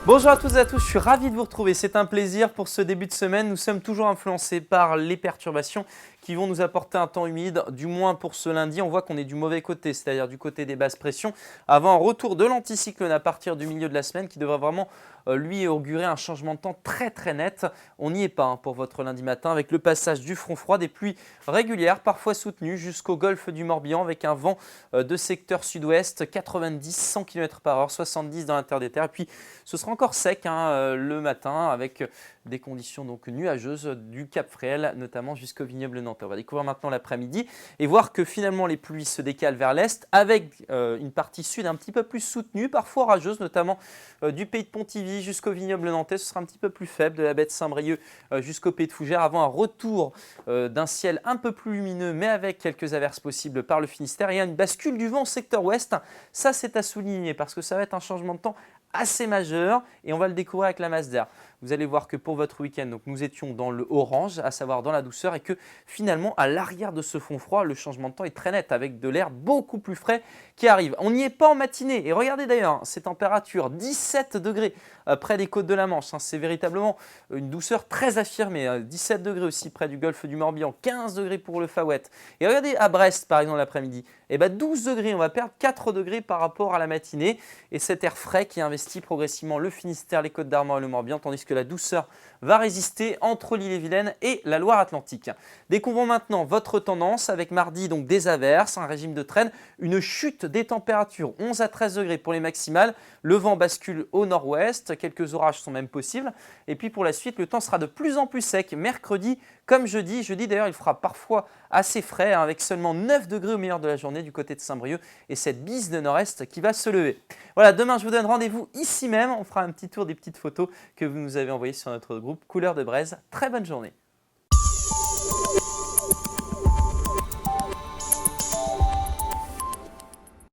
Bonjour à toutes et à tous, je suis ravi de vous retrouver. C'est un plaisir pour ce début de semaine. Nous sommes toujours influencés par les perturbations qui vont nous apporter un temps humide, du moins pour ce lundi. On voit qu'on est du mauvais côté, c'est-à-dire du côté des basses pressions, avant un retour de l'anticyclone à partir du milieu de la semaine qui devrait vraiment lui augurer un changement de temps très net. On n'y est pas pour votre lundi matin avec le passage du front froid, des pluies régulières, parfois soutenues jusqu'au golfe du Morbihan avec un vent de secteur sud-ouest, 90-100 km/h, 70 dans l'intérieur des terres. Et puis ce sera encore sec le matin avec des conditions donc nuageuses du Cap Fréhel, notamment jusqu'au vignoble nantais. On va découvrir maintenant l'après-midi et voir que finalement les pluies se décalent vers l'est avec une partie sud un petit peu plus soutenue, parfois orageuse, notamment du pays de Pontivy jusqu'au vignoble nantais. Ce sera un petit peu plus faible, de la baie de Saint-Brieuc jusqu'au pays de Fougères, avant un retour d'un ciel un peu plus lumineux, mais avec quelques averses possibles par le Finistère et une bascule du vent au secteur ouest. Ça, c'est à souligner parce que ça va être un changement de temps assez majeur et on va le découvrir avec la masse d'air. Vous allez voir que pour votre week-end, donc nous étions dans le orange, à savoir dans la douceur, et que finalement à l'arrière de ce fond froid, le changement de temps est très net avec de l'air beaucoup plus frais qui arrive. On n'y est pas en matinée et regardez d'ailleurs ces températures, 17 degrés près des côtes de la Manche. C'est véritablement une douceur très affirmée. 17 degrés aussi près du golfe du Morbihan, 15 degrés pour le Fawet. Et regardez à Brest par exemple l'après-midi, 12 degrés, on va perdre 4 degrés par rapport à la matinée et cet air frais qui investit progressivement le Finistère, les Côtes d'Armor et le Morbihan, tandis que la douceur va résister entre l'Ille-et-Vilaine et la Loire-Atlantique. Découvrons maintenant votre tendance avec mardi donc des averses, un régime de traîne, une chute des températures, 11 à 13 degrés pour les maximales, le vent bascule au nord-ouest, quelques orages sont même possibles et puis pour la suite le temps sera de plus en plus sec mercredi comme jeudi. Jeudi d'ailleurs il fera parfois assez frais avec seulement 9 degrés au meilleur de la journée du côté de Saint-Brieuc et cette bise de nord-est qui va se lever. Voilà, demain je vous donne rendez-vous ici même, on fera un petit tour des petites photos que vous nous avez envoyées sur notre groupe Couleur de Braise. Très bonne journée.